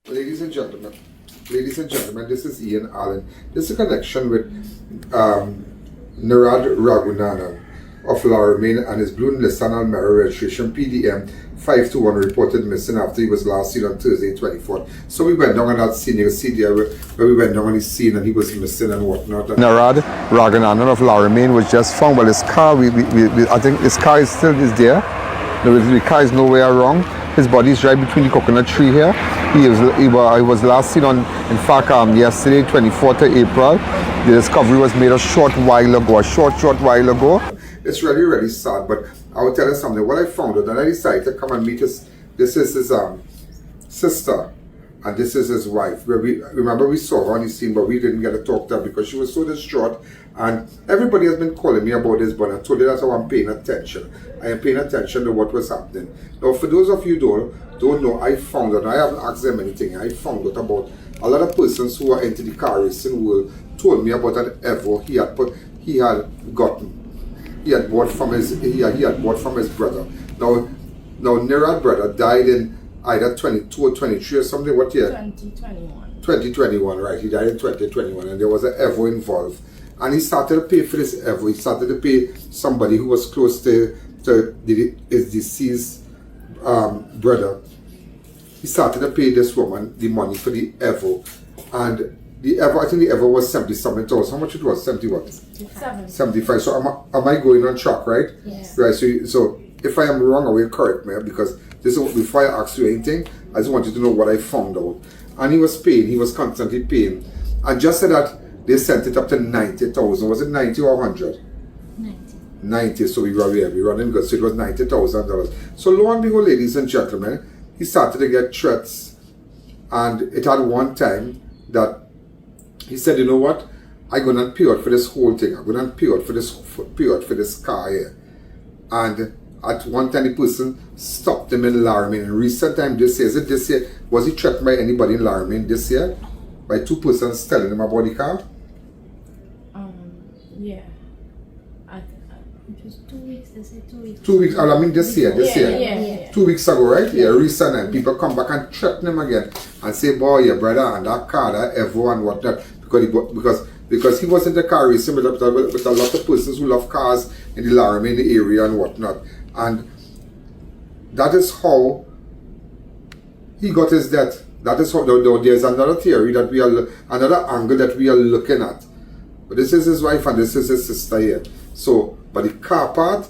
Ladies and gentlemen, this is Ian Allen. This is a connection with Naradh Ragoonanan of Romain and his Blue Nissan Almera registration PDM 521 reported missing after he was last seen on Thursday 24th. So we went down on that scene. You see there where we went down on his scene and he was missing and whatnot. Naradh Ragoonanan of Romain was just found, but his car, I think his car is still there. The car is nowhere wrong. His body is right between the coconut tree here. He was last seen on, in fact, yesterday, 24th of April. The discovery was made a short while ago. It's really, really sad, but I will tell you something. What I found out, and I decided to come and meet this is his sister, and this is his wife. Where remember we saw her on the scene, but we didn't get to talk to her because she was so distraught. And everybody has been calling me about this, but I told you that's how I'm paying attention. I am paying attention to what was happening. Now, for those of you who don't know, I found out, I haven't asked them anything, I found out about a lot of persons who are into the car racing world told me about an Evo he had bought from his brother. Now Narad's brother died in either 22 or 23 or something. What year? 2021. 2021, right. He died in 2021 and there was an Evo involved. And he started to pay for this Evo. He started to pay somebody who was close to his deceased brother. He started to pay this woman the money for the Evo. And the Evo, I think the Evo was 70-something thousand. How much it was? 70 what? 75. So am I going on track, right? Yes. Right. So if I am wrong, I will correct me, because this is before I ask you anything, I just want you to know what I found out. And he was paying. He was constantly paying. And just so that they sent it up to 90,000. Was it 90 or 100? 90. So we running good. So it was $90,000. So lo and behold, ladies and gentlemen, he started to get threats. And it had one time that he said, you know what? I'm going to pay out for this whole thing. I'm going to pay out for this car here. And at one time, the person stopped him in Romain. In recent time, this year, was he threatened by anybody in Romain this year? By two persons telling him about the car? Yeah. It was 2 weeks, they said 2 weeks. 2 weeks, I mean this year. Yeah. 2 weeks ago, right? Yeah, recent, and people come back and threaten him again and say, boy, your brother and that car, that Evo and whatnot, because he was in the car racing with a lot of persons who love cars in the Romain area and whatnot. And that is how he got his death. That is how, there's another theory that another angle that we are looking at. But this is his wife and this is his sister here. So, but the car part,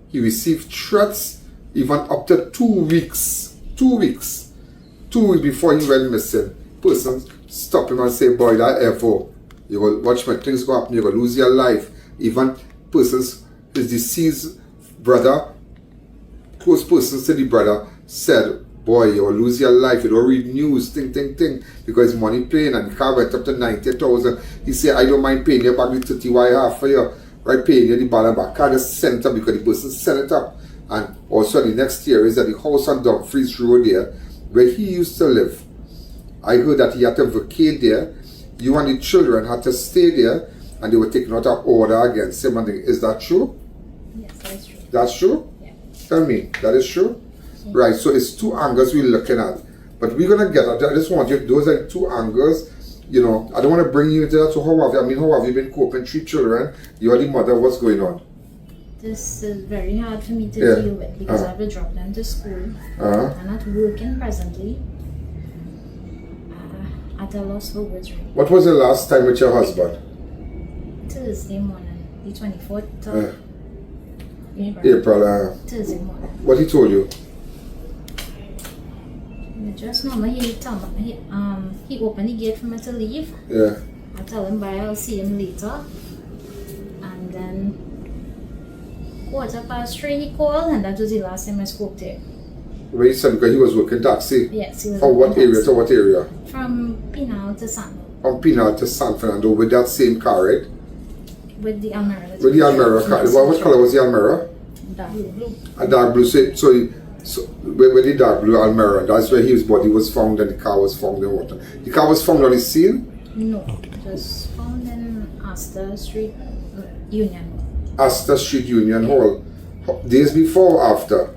he received threats even up to 2 weeks. 2 weeks. 2 weeks before he went missing. Persons stop him and say, boy, that Evo, you will watch when things go up, you will lose your life. Even persons, his deceased brother, close persons to the brother, said, boy, you will lose your life. You don't read news, ting, because money paying, and the car went up to 90,000. He said, I don't mind paying you back the 30 why half for you, right? Paying you the balance back. Car just sent it up because the person sent it up. And also the next year is that the house on Dumfries Road there, where he used to live. I heard that he had to vacate there. You and the children had to stay there, and they were taking out an order against him. And is that true? Yes, that is true. That's true? Yeah. Tell me, that is true? Right, so it's two angles we're looking at. But we're going to get at that. I just want you, those are two angles. You know, I don't want to bring you into that. So how have you been coping? 3 children, you're the mother, what's going on? This is very hard for me to deal with because I have to drop them to school. I'm not working presently. At a loss for words. What was the last time with your husband? Thursday morning, the 24th of April. Thursday morning. What he told you? Just normal, he opened the gate for me to leave. Yeah. I tell him bye, I'll see him later. And then 3:15 he called, and that was the last time I spoke to him. Where he said because he was working taxi? Yes, he was. From what area to what area? From Pinal to San. From Pinal to San Fernando with that same car, right? With the Almera. With the Almera car. What color was the Almera? Dark blue. A dark blue. So with the dark blue Almera, that's where his body was found and the car was found in water. The car was found on the scene? No, it was found in Astor Street Union. Astor Street Union Hall. Days before or after?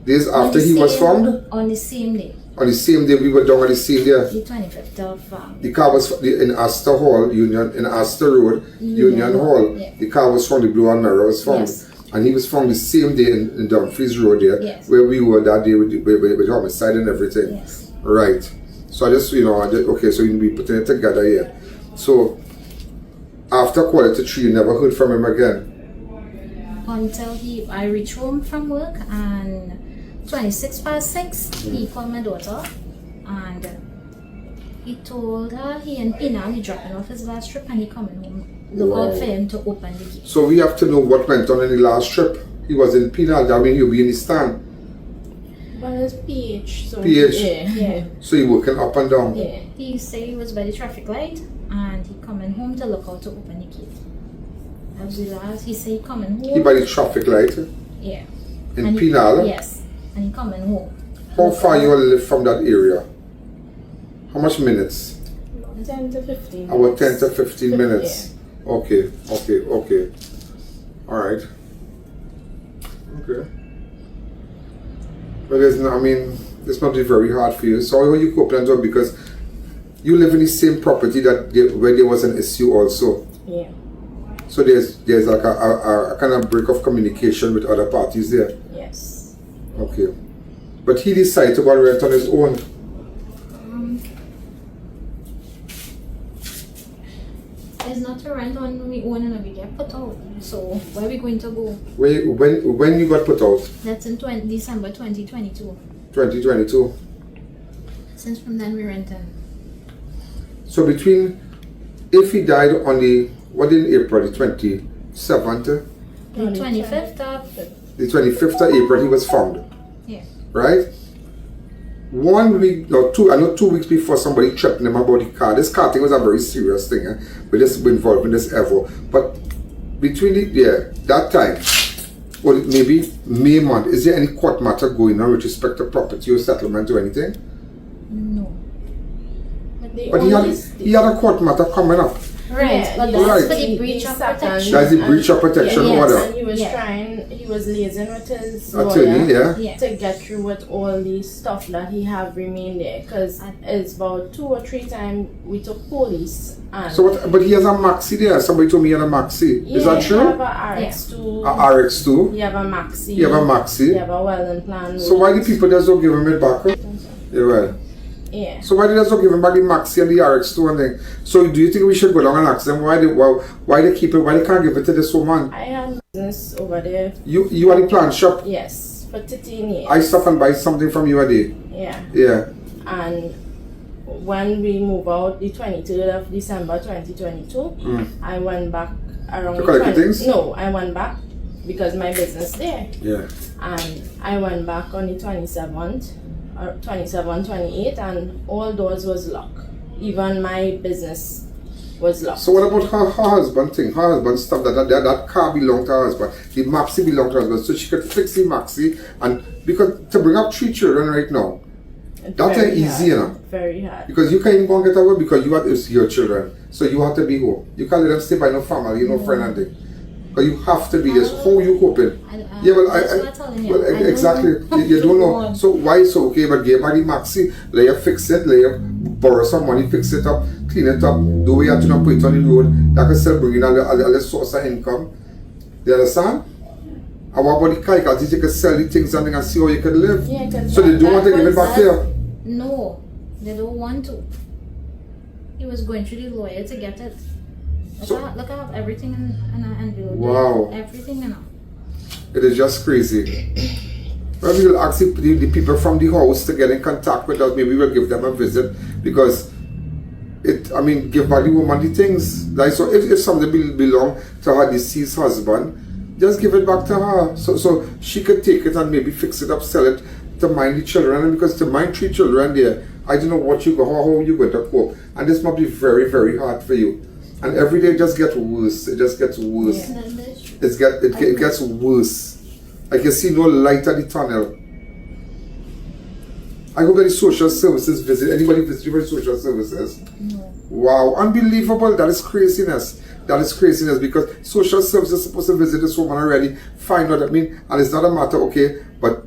Days after he was found? On the same day. On the same day, we were down on the same day. The 25th of... the car was in Astor Hall, in Astor Road, Union Hall. Yeah. The car was found, the Blue Almera was found. Yes. And he was found the same day in Dumfries Road there, Yes. where we were that day with the homicide and everything. Yes. Right. So I just, okay, so we putting it together here. So, after 2:45, you never heard from him again? Until I reached home from work, and 6:26, he called my daughter and he told her he and Pina, he dropping off his last trip and he coming home. Look out for him to open the gate. So we have to know what went on in the last trip. He was in Pina, that means he'll be in the stand. Well, it's PH. So PH? Yeah. So he working up and down? Yeah. He said he was by the traffic light and he coming home to look out to open the gate. That was the last. He said he coming home. He by the traffic light? Yeah. In Pinal? Yes. And he coming home. How far you live from that area? How much minutes? 10 to 15 minutes. About 10 to 15 minutes. Okay. Alright. Okay. But it's not very hard for you. So how you cope and do, because you live in the same property where there was an issue also. Yeah. So there's like a kind of break of communication with other parties there. Yes. Okay. But he decided to go and rent on his own. There's not a rent on we own and we get put out. So where are we going to go? When you got put out? That's in December 2022. 2022. Since from then we rented. So if he died on in April, the 27th? The 25th of... The 25th of April he was found. Yeah. Right? 1 week or 2 weeks before somebody threatened him about the car. This car thing was a very serious thing. We just been involved in this ever. But between that time, or maybe May month, is there any court matter going on with respect to property or settlement or anything? No. But he had a court matter coming up. Right, Yeah, but yeah. that's Right. for the breach of protection. That's the breach of protection Yes, order. and he was he was liaising with his lawyer Attorney, yeah. to get through with all the stuff that he have remained there. Because it's about 2 or 3 times we took police. And So what? But he has a maxi there. Somebody told me he had a maxi. Is that true? You have a RX2. A RX2. You have a maxi. You have a maxi. You have a well-in plan. So why the people just don't give him it back? Yeah, well. Yeah. So why did they just give him back the maxi and the RX2 and thing? So do you think we should go down and ask them why they keep it? Why they can't give it to this woman? I had business over there. You are the plant shop. Yes, for 13 years. I stop and buy something from you a day. Yeah. Yeah. And when we moved out, the 23rd of December 2022, I went back around To collect the things? No, I went back because my business there. Yeah. And I went back on the 27th, or 27, 28, and all doors was locked. Even my business was locked. So what about her husband thing? Her husband stuff that car belonged to her husband. The maxi belonged to her husband, so she could fix the maxi. And because to bring up 3 children right now, that's Very easy, hard. you know. Very hard. Because you can't even go and get away because you have your children. So you have to be home. You can't let them stay by no family, no friend and thing. But you have to be there. So how you coping? Yeah, well, that's what I'm telling you. well, I don't exactly. know. You don't know. So why it's okay? But give her the maxi, let you fix it, let you borrow some money, fix it up, clean it up, do what you have to do, put it on the road. That can still bring in a little source of income. You understand? And what about the car? Because you can sell the things and see how you can live. Yeah, 'cause So they don't want to give it back that- there. No, they don't want to. He was going through the lawyer to get it. Look, I have everything in an envelope. Wow. Everything in It is just crazy. Well, we'll ask the people from the house to get in contact with us. Maybe we'll give them a visit because give back the woman the things. Like, so if something belong to her deceased husband, just give it back to her. So she could take it and maybe fix it up, sell it to mind the children. And because to mind 3 children there, I don't know what how you going to cope. And this might be very, very hard for you. And every day it just gets worse. It just gets worse. Yeah. It gets worse. I can see no light at the tunnel. I go get the social services visit. Anybody visit you for social services? No. Wow, unbelievable. That is craziness. That is craziness because social services is supposed to visit this woman already, find out. And it's not a matter, okay, but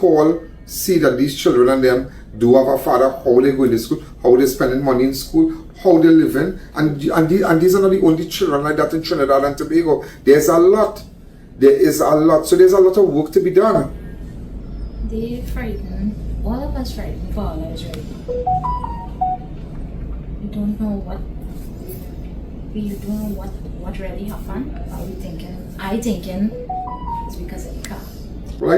call, see that these children and them do have a father, how they go to school, how they spending money in school, how they living, and these are not the only children like that in Trinidad and Tobago. There's a lot. There is a lot. So there's a lot of work to be done. They frightened. All of us frightened for our lives right now. We don't know what really happened. Are we thinking? I thinking it's because of the car. Well,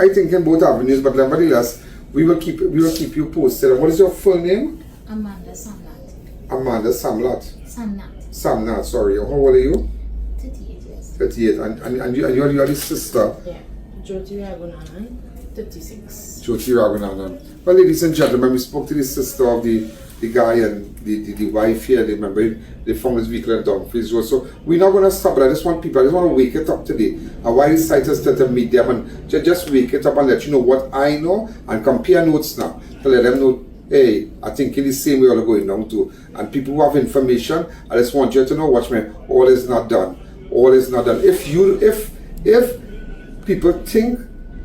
I think in both avenues, but nevertheless, we will keep you posted. And what is your full name? Amanda Samnat. Amanda Samlat. Samnat. Samnat, sorry. How old are you? 38 years. 38. And you are the sister? Yeah. Jyoti Ragoonanan, 36. Jyoti Ragoonanan. Well, ladies and gentlemen, we spoke to the sister of the guy and the wife here. They remember they found his vehicle in Dumfries Road. So we're not going to stop, but I just want to wake it up today. And why is us to meet them and just wake it up and let you know what I know and compare notes now to let them know, hey, I think in the same way we're going down too. And people who have information, I just want you to know, watch me, all is not done. All is not done. If people think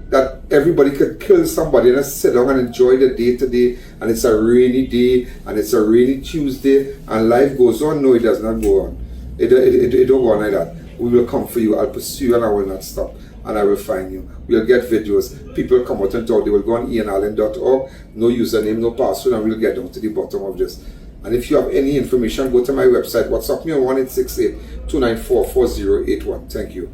that everybody could kill somebody and just sit down and enjoy the day today, and it's a rainy day, and it's a rainy Tuesday, and life goes on. No, it does not go on. It don't go on like that. We will come for you. I'll pursue you and I will not stop. And I will find you. We'll get videos. People come out and talk. They will go on IANAllen.org. No username, no password, and we'll get down to the bottom of this. And if you have any information, go to my website. WhatsApp me on 1868-294-4081. Thank you.